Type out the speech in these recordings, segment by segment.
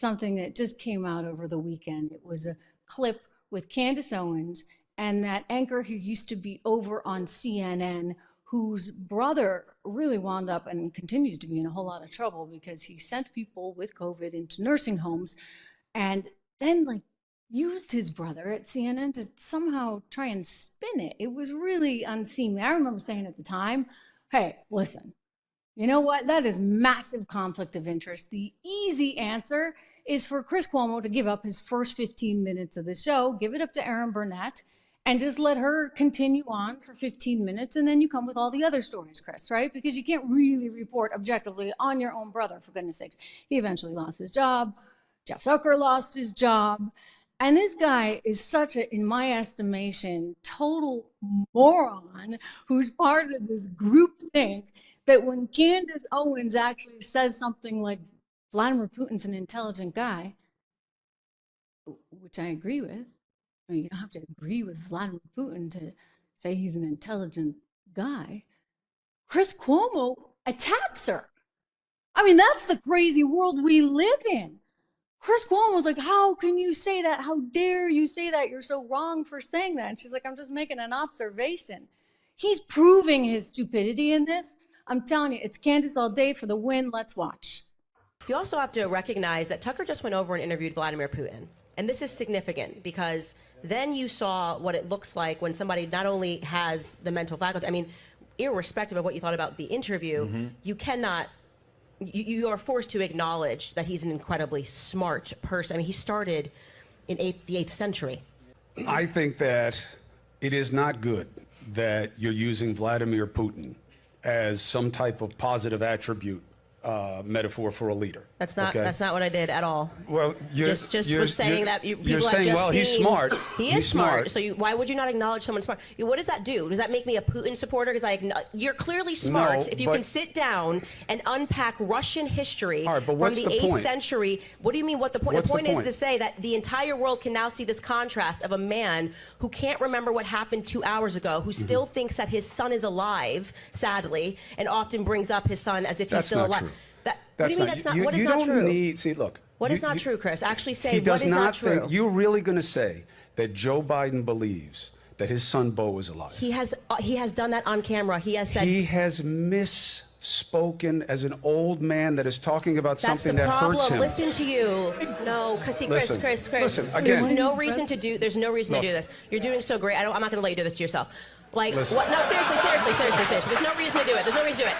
something that just came out over the weekend. It was a clip with Candace Owens and that anchor who used to be over on CNN, whose brother really wound up and continues to be in a whole lot of trouble because he sent people with COVID into nursing homes and then like used his brother at CNN to somehow try and spin it. It was really unseemly. I remember saying at the time, hey, listen, you know what? That is massive conflict of interest. The easy answer is for Chris Cuomo to give up his first 15 minutes of the show, give it up to Erin Burnett, and just let her continue on for 15 minutes. And then you come with all the other stories, Chris, right? Because you can't really report objectively on your own brother, for goodness sakes. He eventually lost his job. Jeff Zucker lost his job. And this guy is such a, in my estimation, total moron who's part of this group think that when Candace Owens actually says something like Vladimir Putin's an intelligent guy, which I agree with. I mean, you don't have to agree with Vladimir Putin to say he's an intelligent guy. Chris Cuomo attacks her. I mean, that's the crazy world we live in. Chris Cuomo was like, how can you say that? How dare you say that? You're so wrong for saying that. And she's like, I'm just making an observation. He's proving his stupidity in this. I'm telling you, it's Candace all day for the win. Let's watch. You also have to recognize that Tucker just went over and interviewed Vladimir Putin. And this is significant because then you saw what it looks like when somebody not only has the mental faculty, I mean, irrespective of what you thought about the interview, you cannot, you are forced to acknowledge that he's an incredibly smart person. I mean, he started in the 8th century. I think that it is not good that you're using Vladimir Putin as some type of positive attribute metaphor for a leader. That's not okay? That's not what I did at all. Well, you're just was saying that people you're have saying, just well, seen, he's smart. He is smart. So why would you not acknowledge someone smart? What does that do? Does that make me a Putin supporter? Because you're clearly smart. No, if you can sit down and unpack Russian history right, from the 8th century, what do you mean? What the point? What's the point the is point? to say that the entire world can now see this contrast of a man who can't remember what happened 2 hours ago, who still thinks that his son is alive, sadly, and often brings up his son as if he's still alive. True. What do you mean that's not? What is not true? See, look. What is not true, Chris? Actually say what is not true. You're really going to say that Joe Biden believes that his son Beau is alive? He has done that on camera. He has said. He has misspoken as an old man that is talking about something that hurts him. Listen to you. No, Chris. Listen, again. There's no reason to do this. You're doing so great. I'm not going to let you do this to yourself. Like, listen. what? No, seriously. There's no reason to do it.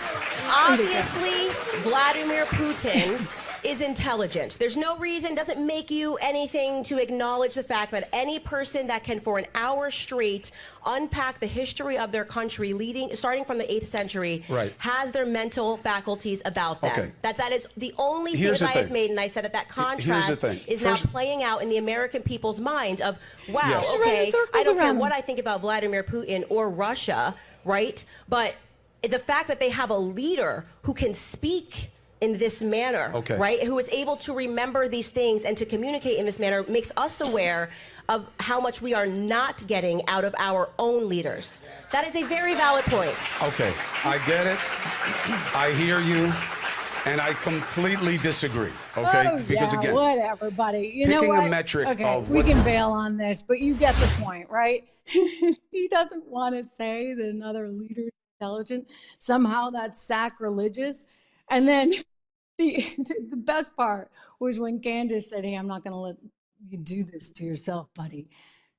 Obviously, Vladimir Putin is intelligent. There's no reason, doesn't make you anything to acknowledge the fact that any person that can for an hour straight unpack the history of their country starting from the 8th century has their mental faculties about them. Okay. That is the only thing that I have made, and I said that contrast is now playing out in the American people's mind of, wow, okay, I don't care what I think about Vladimir Putin or Russia, right? But the fact that they have a leader who can speak in this manner, right, who is able to remember these things and to communicate in this manner makes us aware of how much we are not getting out of our own leaders. That is a very valid point. Okay, I get it. I hear you. And I completely disagree, okay? Oh, because yeah, again, whatever, buddy. You know what? a metric of we can bail on this, but you get the point, right? He doesn't want to say that another leader is intelligent. Somehow that's sacrilegious. And then the best part was when Candace said, hey, I'm not going to let you do this to yourself, buddy.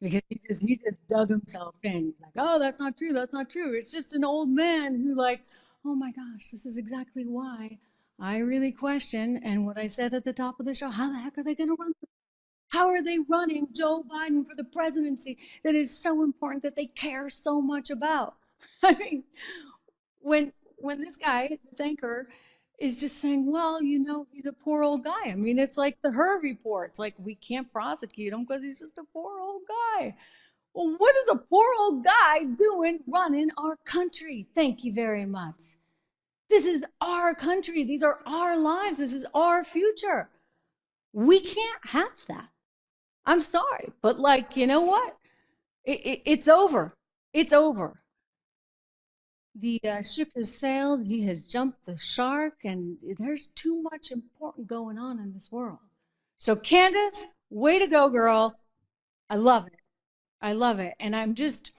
Because he just dug himself in. He's like, oh, that's not true. That's not true. It's just an old man who like, oh my gosh, this is exactly why I really question. And what I said at the top of the show, how the heck are they going to run this? How are they running Joe Biden for the presidency that is so important that they care so much about? I mean, when this guy, this anchor, is just saying, well, you know, he's a poor old guy. I mean, it's like the Her report. It's like, we can't prosecute him because he's just a poor old guy. Well, what is a poor old guy doing running our country? Thank you very much. This is our country. These are our lives. This is our future. We can't have that. I'm sorry, but like, you know what? It's over. It's over. The ship has sailed, he has jumped the shark, and there's too much important going on in this world So Candace, way to go, girl. I love it. I love it. And I'm just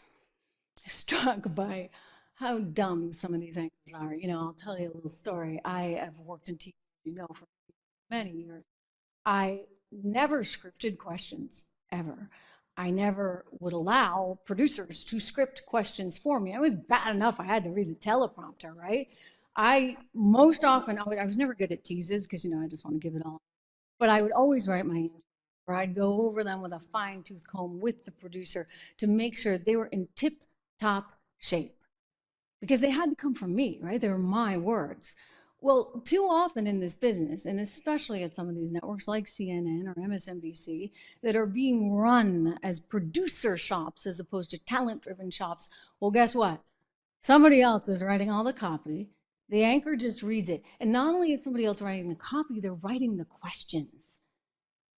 struck by how dumb some of these anchors are. You know, I'll tell you a little story. I have worked in TV, you know, for many years. I never scripted questions, ever. I never would allow producers to script questions for me. I was bad enough I had to read the teleprompter, right? I most often, I was never good at teases because, you know, I just want to give it all. But I would always write my answers, or I'd go over them with a fine tooth comb with the producer to make sure they were in tip top shape because they had to come from me, right? They were my words. Well, too often in this business, and especially at some of these networks like CNN or MSNBC, that are being run as producer shops as opposed to talent-driven shops, well, guess what? Somebody else is writing all the copy. The anchor just reads it. And not only is somebody else writing the copy, they're writing the questions.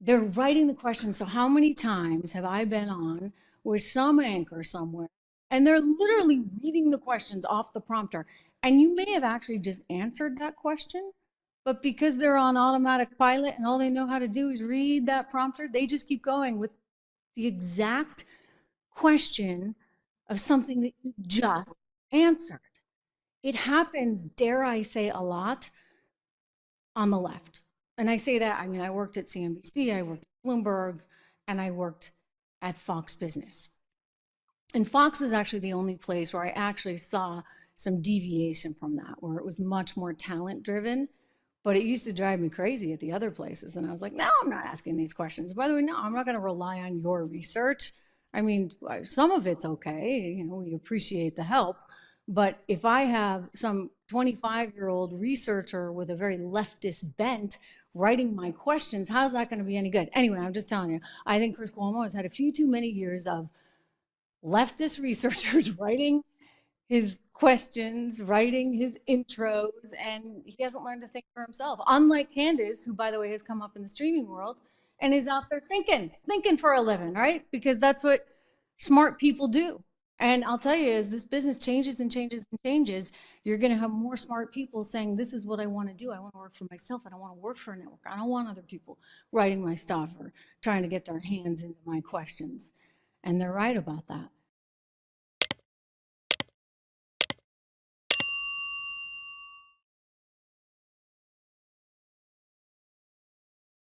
They're writing the questions. So how many times have I been on with some anchor somewhere and they're literally reading the questions off the prompter? And you may have actually just answered that question, but because they're on automatic pilot and all they know how to do is read that prompter, they just keep going with the exact question of something that you just answered. It happens, dare I say, a lot on the left. And I say that, I mean, I worked at CNBC, I worked at Bloomberg, and I worked at Fox Business. And Fox is actually the only place where I actually saw some deviation from that, where it was much more talent driven. But it used to drive me crazy at the other places. And I was like, no, I'm not asking these questions. By the way, no, I'm not going to rely on your research. I mean, some of it's okay. You know, we appreciate the help. But if I have some 25-year-old researcher with a very leftist bent writing my questions, how's that going to be any good? Anyway, I'm just telling you, I think Chris Cuomo has had a few too many years of leftist researchers writing his questions, writing his intros, and he hasn't learned to think for himself. Unlike Candace, who, by the way, has come up in the streaming world and is out there thinking for a living, right? Because that's what smart people do. And I'll tell you, as this business changes and changes and changes, you're going to have more smart people saying, this is what I want to do. I want to work for myself. I don't want to work for a network. I don't want other people writing my stuff or trying to get their hands into my questions. And they're right about that.